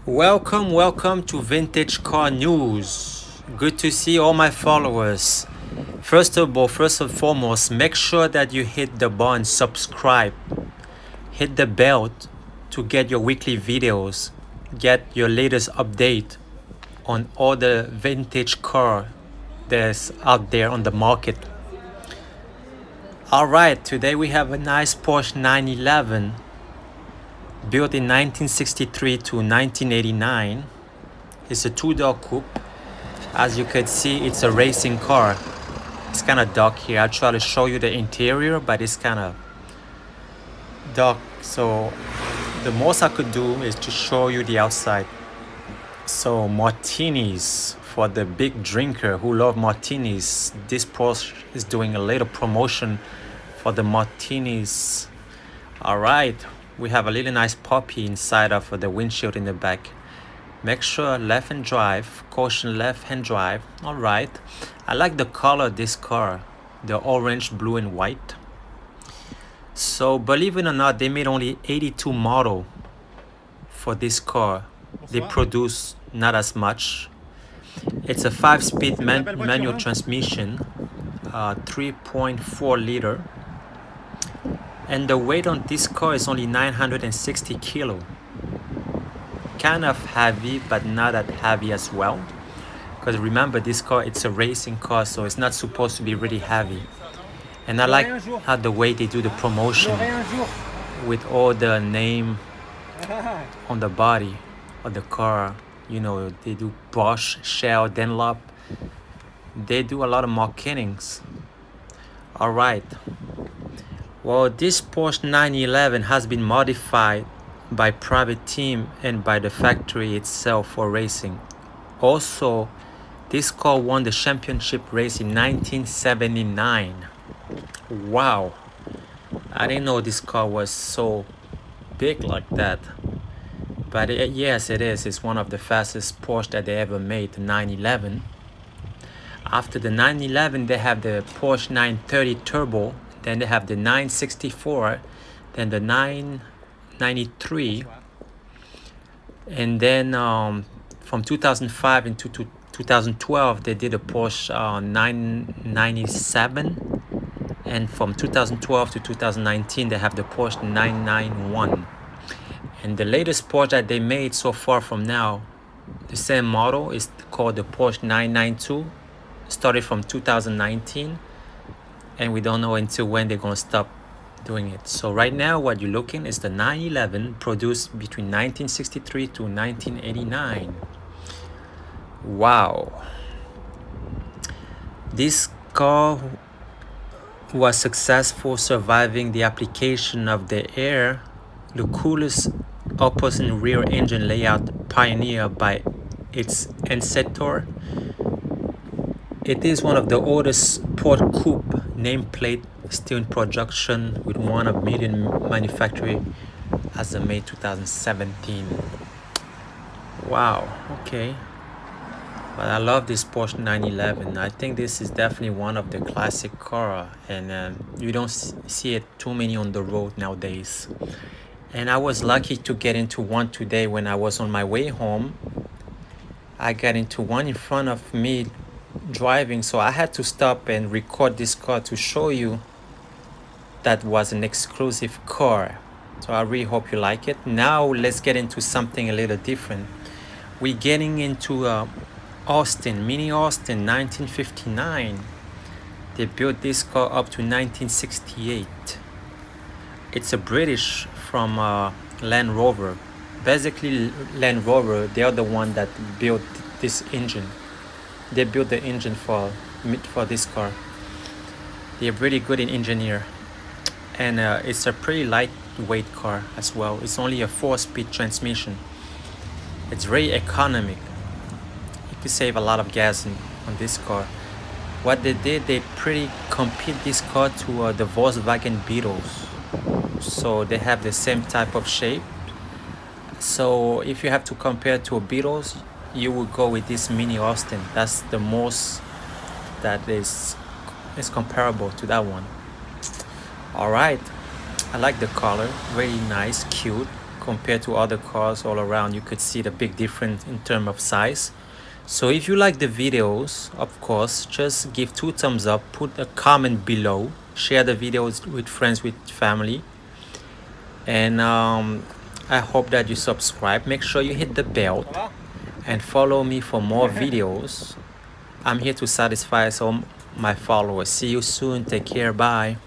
Welcome to Vintage Car News. Good to see all my followers. First and foremost, make sure that you hit the button, subscribe, hit the bell to get your weekly videos, get your latest update on all the vintage car that's out there on the market. All right, today we have a nice Porsche 911 built in 1963 to 1989. It's a two-door coupe. As you can see, it's a racing car. It's kind of dark here. I'll try to show you the interior, but it's kind of dark. So the most I could do is to show you the outside. So martinis for the big drinker who love martinis. This Porsche is doing a little promotion for the martinis. All right, we have a really nice puppy inside of the windshield in the back. Make sure left-hand drive, caution left-hand drive. All right, I like the color of this car, the orange, blue, and white. So believe it or not, they made only 82 model for this car. They produce not as much. It's a 5-speed manual transmission, 3.4 liter. And the weight on this car is only 960 kilo. Kind of heavy, but not that heavy as well. Because remember, this car, it's a racing car, so it's not supposed to be really heavy. And I like how the way they do the promotion with all the name on the body of the car. You know, they do Porsche, Shell, Dunlop. They do a lot of marketings. All right. Well, this Porsche 911 has been modified by private team and by the factory itself for racing. Also, this car won the championship race in 1979. Wow, I didn't know this car was so big like that. But yes, it is. It's one of the fastest Porsche that they ever made, the 911. After the 911, they have the Porsche 930 Turbo. Then they have the 964, then the 993, and then from 2005 into 2012 they did a Porsche 997, and from 2012 to 2019 they have the Porsche 991. And the latest Porsche that they made so far from now, the same model, is called the Porsche 992, started from 2019. And we don't know until when they're gonna stop doing it. So right now what you're looking is the 911 produced between 1963 to 1989. Wow. This car was successful, surviving the application of the air, the coolest opposite and rear engine layout pioneered by its ancestor. It is one of the oldest Sport Coupe nameplate still in production, with one of medium manufacturing as of May 2017. Wow, okay. But I love this Porsche 911. I think this is definitely one of the classic car, and you don't see it too many on the road nowadays. And I was lucky to get into one today when I was on my way home. I got into one in front of me driving, so I had to stop and record this car to show you that was an exclusive car. So I really hope you like it. Now let's get into something a little different. We're getting into Austin, Mini Austin 1959. They built this car up to 1968. It's a British from Land Rover. Basically Land Rover, they are the one that built this engine. They built the engine for this car. They're really good in engineer, and it's a pretty lightweight car as well. It's only a 4-speed transmission. It's very economic. You can save a lot of gas on this car. What they did, they pretty compete this car to the Volkswagen Beetles. So they have the same type of shape. So if you have to compare to a Beetles, you will go with this Mini Austin. That's the most that is comparable to that one. All right, I like the color, very nice, cute compared to other cars all around. You could see the big difference in terms of size. So if you like the videos, of course, just give 2 thumbs up, put a comment below, share the videos with friends, with family, and I hope that you subscribe. Make sure you hit the bell and follow me for more videos. I'm here to satisfy some my followers. See you soon. Take care. Bye.